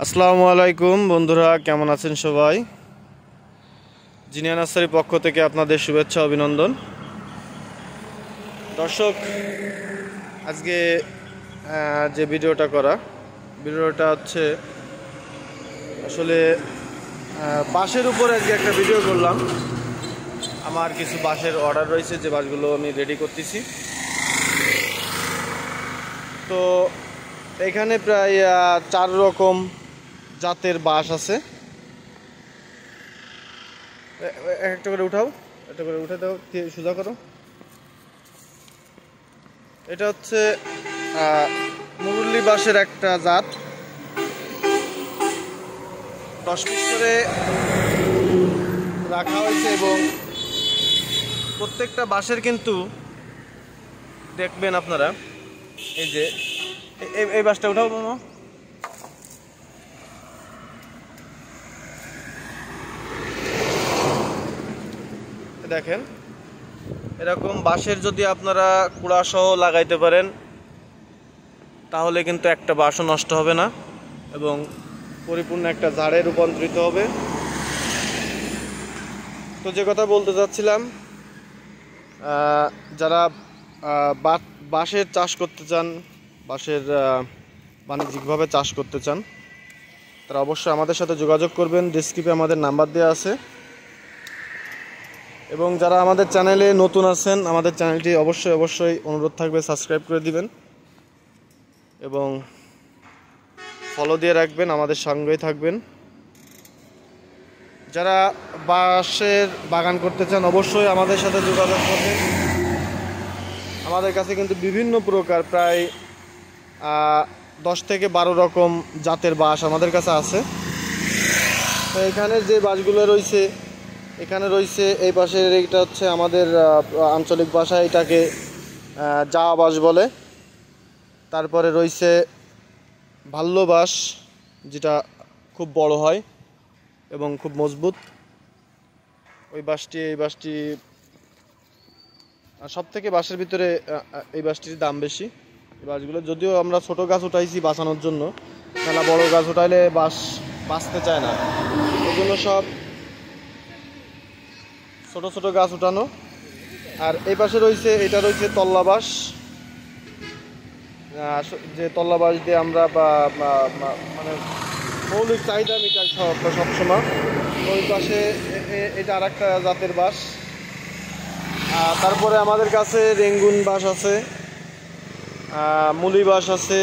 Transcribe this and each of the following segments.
আসসালামু আলাইকুম বন্ধুরা, কেমন আছেন সবাই? জিনিয়া নার্সারির পক্ষ থেকে আপনাদের শুভেচ্ছা অভিনন্দন। দর্শক, আজকে যে ভিডিওটা হচ্ছে আসলে বাঁশের উপরে আজকে একটা ভিডিও করলাম। আমার কিছু বাঁশের অর্ডার রয়েছে, যে বাঁশগুলো আমি রেডি করতেছি। তো এখানে প্রায় 4 রকম জাতের বাঁশ আছে। একটা করে উঠাও, একটা করে উঠে দাও, সোজা করো। এটা হচ্ছে মুরুল্লি বাঁশের একটা জাত। 10 পিস করে রাখা হয়েছে এবং প্রত্যেকটা বাঁশের কিন্তু দেখবেন আপনারা, এই যে এই বাঁশটা উঠাও মামা। দেখেন, এরকম বাঁশের যদি আপনারা কুড়া সহ লাগাইতে পারেন তাহলে কিন্তু একটা বাঁশও নষ্ট হবে না এবং পরিপূর্ণ একটা ঝাড়ে রূপান্তরিত হবে। তো যে কথা বলতে চাচ্ছিলাম, যারা বাঁশের চাষ করতে চান, বাঁশের বাণিজ্যিকভাবে চাষ করতে চান, তারা অবশ্যই আমাদের সাথে যোগাযোগ করবেন। ডেসক্রিপে আমাদের নাম্বার দেওয়া আছে। এবং যারা আমাদের চ্যানেলে নতুন আছেন, আমাদের চ্যানেলটি অবশ্যই অনুরোধ থাকবে সাবস্ক্রাইব করে দিবেন এবং ফলো দিয়ে রাখবেন, আমাদের সঙ্গেই থাকবেন। যারা বাঁশের বাগান করতে চান অবশ্যই আমাদের সাথে যোগাযোগ করবেন। আমাদের কাছে কিন্তু বিভিন্ন প্রকার প্রায় 10 থেকে 12 রকম জাতের বাঁশ আমাদের কাছে আছে। তো এখানে যে বাঁশগুলো রয়েছে, এখানে রয়েছে এই পাশের, এইটা হচ্ছে আমাদের আঞ্চলিক ভাষায় এটাকে জাওয়া বাঁশ বলে। তারপরে রয়েছে ভাল্য বাঁশ, যেটা খুব বড় হয় এবং খুব মজবুত। এই বাঁশটি সব থেকে বাঁশের ভিতরে এই বাঁশটির দাম বেশি। এই বাঁশগুলো যদিও আমরা ছোট গাছ উঠাইছি বাঁচানোর জন্য, মেলা বড় গাছ উঠাইলে বাঁশ বাঁচতে চায় না, এই জন্য সব ছোট ছোট গাছ উঠানো। আর এই পাশে রয়েছে, এটা রয়েছে তল্লা বাঁশ, যে তল্লা বাঁশ দিয়ে আমরা মানে মৌলিক চাহিদা মিটাই সবসময়। ওই পাশে এটা আর একটা জাতের বাঁশ। তারপরে আমাদের কাছে রেঙ্গুন বাঁশ আছে, মুলি বাঁশ আছে,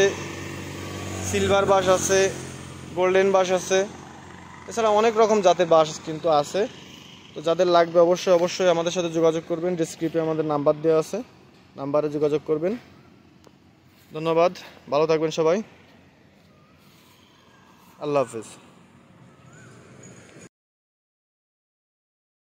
সিলভার বাঁশ আছে, গোল্ডেন বাঁশ আছে। এছাড়া অনেক রকম জাতের বাঁশ কিন্তু আছে। তো যাদের লাগবে অবশ্যই আমাদের সাথে যোগাযোগ করবেন। ডেসক্রিপে আমাদের নাম্বার দেওয়া আছে, নাম্বারে যোগাযোগ করবেন। ধন্যবাদ, ভালো থাকবেন সবাই। আল্লাহ হাফেজ।